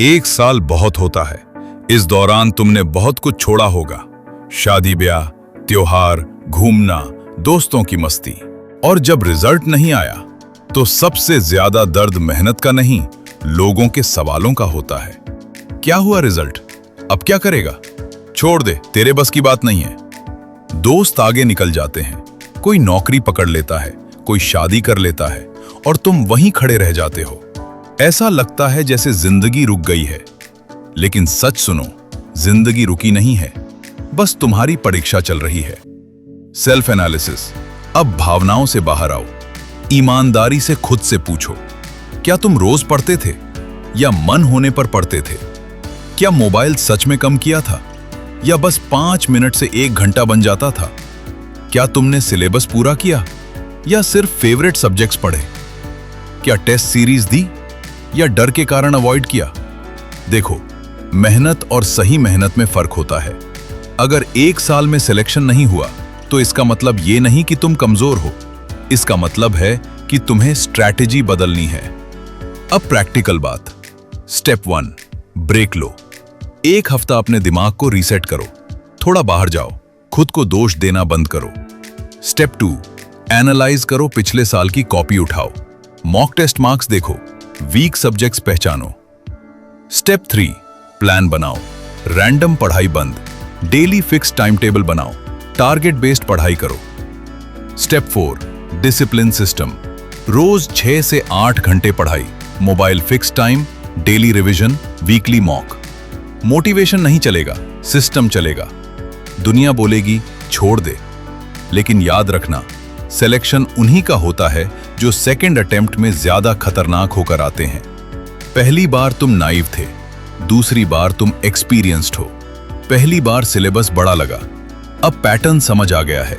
एक साल बहुत होता है। इस दौरान तुमने बहुत कुछ छोड़ा होगा। शादी ब्याह, त्योहार, घूमना, दोस्तों की मस्ती। और जब रिजल्ट नहीं आया तो सबसे ज्यादा दर्द मेहनत का नहीं, लोगों के सवालों का होता है। क्या हुआ रिजल्ट? अब क्या करेगा? छोड़ दे, तेरे बस की बात नहीं है। दोस्त आगे निकल जाते हैं, कोई नौकरी पकड़ लेता है, कोई शादी कर लेता है और तुम वहीं खड़े रह जाते हो। ऐसा लगता है जैसे जिंदगी रुक गई है। लेकिन सच सुनो, जिंदगी रुकी नहीं है, बस तुम्हारी परीक्षा चल रही है। Self analysis. अब भावनाओं से बाहर आओ। ईमानदारी से खुद से पूछो, क्या तुम रोज पढ़ते थे या मन होने पर पढ़ते थे? क्या मोबाइल सच में कम किया था या बस 5 मिनट से 1 घंटा बन जाता था? क्या तुमने सिलेबस पूरा किया या सिर्फ फेवरेट सब्जेक्ट्स पढ़े? क्या टेस्ट सीरीज दी या डर के कारण अवॉइड किया? देखो, मेहनत और सही मेहनत में फर्क होता है। अगर 1 साल में सिलेक्शन नहीं हुआ तो इसका मतलब ये नहीं कि तुम कमजोर हो। इसका मतलब है कि तुम्हें स्ट्रैटेजी बदलनी है। अब प्रैक्टिकल बात। स्टेप 1, ब्रेक लो। 1 हफ्ता अपने दिमाग को रीसेट करो। थोड़ा बाहर जाओ, खुद को दोष देना बंद करो। स्टेप 2, एनालाइज करो। पिछले साल की कॉपी उठाओ, मॉक टेस्ट मार्क्स देखो, वीक सब्जेक्ट्स पहचानो। स्टेप 3, प्लान बनाओ। रैंडम पढ़ाई बंद, डेली फिक्स टाइम टेबल बनाओ, टारगेट बेस्ड पढ़ाई करो। Step 4, discipline system. रोज 6 से 8 घंटे पढ़ाई, mobile fix time, daily revision, weekly mock. Motivation नहीं चलेगा, सिस्टम चलेगा। दुनिया बोलेगी छोड़ दे, लेकिन याद रखना, सिलेक्शन उन्हीं का होता है जो सेकंड अटेम्प्ट में ज्यादा खतरनाक होकर आते हैं। पहली बार तुम नाइव थे, दूसरी बार तुम एक्सपीरियंस्ड हो। पहली बार सिलेबस बड़ा लगा, अब पैटर्न समझ आ गया है।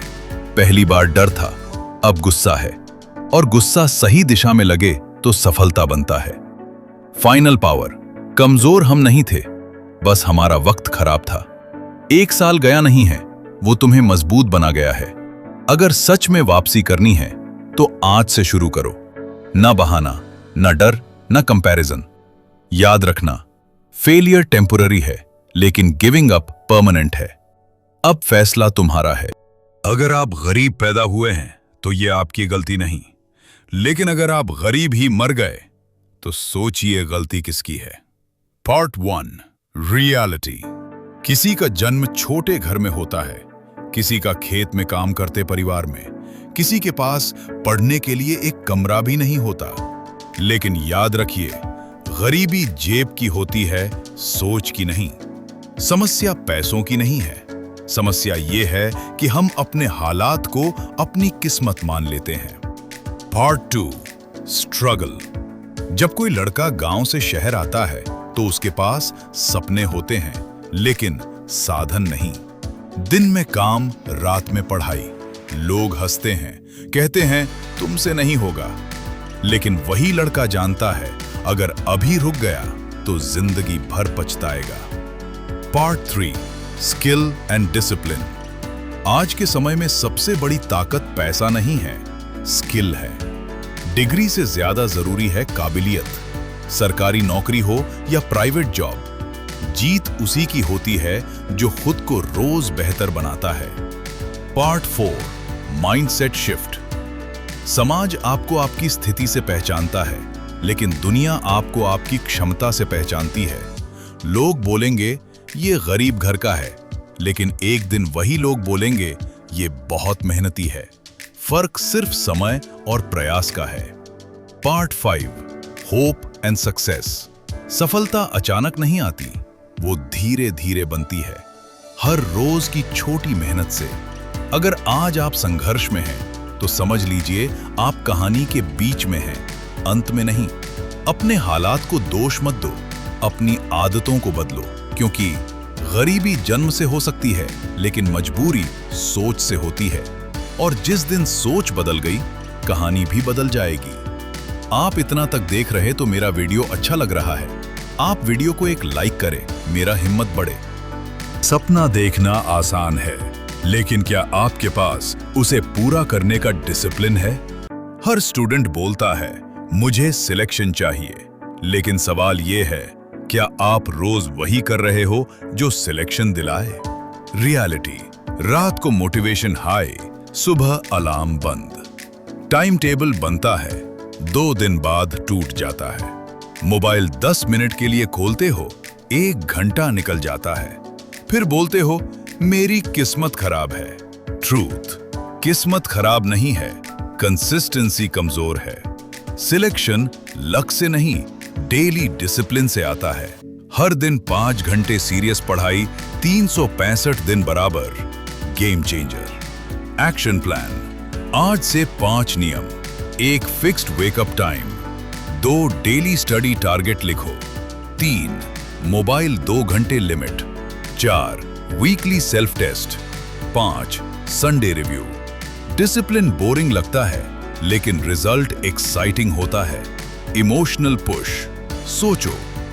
पहली बार डर था, अब गुस्सा है। और गुस्सा सही दिशा में लगे तो सफलता बनता है। Final power. कमजोर हम नहीं थे, बस हमारा वक्त खराब था। 1 साल गया नहीं है, वो तुम्हें मजबूत बना गया है। अगर सच में वापसी करनी है तो आज से शुरू करो। ना बहाना, ना डर, ना कंपैरिजन। याद रखना, फेलियर टेम्पररी है, लेकिन गिविंग अप परमानेंट है। अब फैसला तुम्हारा है। अगर आप गरीब पैदा हुए हैं तो ये आपकी गलती नहीं, लेकिन अगर आप गरीब ही मर गए तो सोचिए गलती किसकी है। Part 1, reality. किसी का जन्म छोटे घर में होता है, किसी का खेत में काम करते परिवार में, किसी के पास पढ़ने के लिए एक कमरा भी नहीं होता। लेकिन याद रखिए, गरीबी जेब की होती है, सोच की नहीं। समस्या पैसों की नहीं है, समस्या ये है कि हम अपने हालात को अपनी किस्मत मान लेते हैं। Part 2, struggle. जब कोई लड़का गांव से शहर आता है तो उसके पास सपने होते हैं, लेकिन साधन नहीं। दिन में काम, रात में पढ़ाई। लोग हंसते हैं, कहते हैं तुमसे नहीं होगा। लेकिन वही लड़का जानता है, अगर अभी रुक गया तो जिंदगी भर पछताएगा। Part 3, skill and discipline. आज के समय में सबसे बड़ी ताकत पैसा नहीं है, स्किल है। डिग्री से ज्यादा जरूरी है काबिलियत। सरकारी नौकरी हो या प्राइवेट जॉब, जीत उसी की होती है जो खुद को रोज बेहतर बनाता है। Part 4, mindset shift. समाज आपको आपकी स्थिति से पहचानता है, लेकिन दुनिया आपको आपकी क्षमता से पहचानती है। लोग बोलेंगे ये गरीब घर का है, लेकिन एक दिन वही लोग बोलेंगे ये बहुत मेहनती है। फर्क सिर्फ समय और प्रयास का है। Part 5, hope and success. सफलता अचानक नहीं आती, वो धीरे धीरे बनती है, हर रोज की छोटी मेहनत से। अगर आज आप संघर्ष में हैं, तो समझ लीजिए आप कहानी के बीच में हैं, अंत में नहीं। अपने हालात को दोष मत दो, अपनी आदतों को बदलो, क्योंकि गरीबी जन्म से हो सकती है, लेकिन मजबूरी सोच से होती है। और जिस दिन सोच बदल गई, कहानी भी बदल जाएगी। आप इतना तक देख रहे तो मेरा वीडियो अच्छा लग रहा है। आप वीडियो को एक लाइक करें, मेरा हिम्मत बढ़े। सपना देखना आसान है, लेकिन क्या आपके पास उसे पूरा करने का डिसिप्लिन है? हर स्टूडेंट बोलता है मुझे सिलेक्शन चाहिए, लेकिन सवाल यह है क्या आप रोज वही कर रहे हो जो सिलेक्शन दिलाए? रियलिटी, रात को मोटिवेशन हाई, सुबह अलार्म बंद। टाइम टेबल बनता है, 2 दिन बाद टूट जाता है। मोबाइल 10 मिनट के लिए खोलते हो, 1 घंटा निकल जाता है। फिर बोलते हो मेरी किस्मत खराब है। ट्रूथ, किस्मत खराब नहीं है, कंसिस्टेंसी कमजोर है। सिलेक्शन लक से नहीं, डेली डिसिप्लिन से आता है। हर दिन 5 घंटे सीरियस पढ़ाई, 365 दिन बराबर। Game changer. एक्शन प्लान, आज से 5 नियम, 1 fixed wakeup time, 2 daily study target लिखो, 3 मोबाइल 2 घंटे limit, 4 weekly self test, 5 Sunday review. Discipline boring लगता है, लेकिन रिजल्ट एक्साइटिंग होता है। इमोशनल पुश, सोचो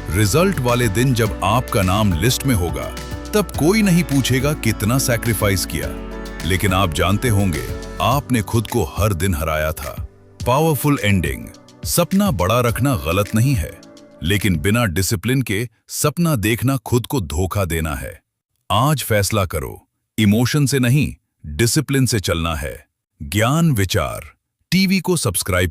रिजल्ट वाले दिन जब आपका नाम लिस्ट में होगा, तब कोई नहीं पूछेगा कितना सैक्रिफाइस किया, लेकिन आप जानते होंगे आपने खुद को हर दिन हराया था। पावरफुल एंडिंग, सपना बड़ा रखना गलत नहीं है, लेकिन बिना डिसिप्लिन के सपना देखना खुद को धोखा देना है। आज फैसला करो, इमोशन से नहीं डिसिप्लिन से चलना है। ज्ञान विचार टीवी को सब्सक्राइब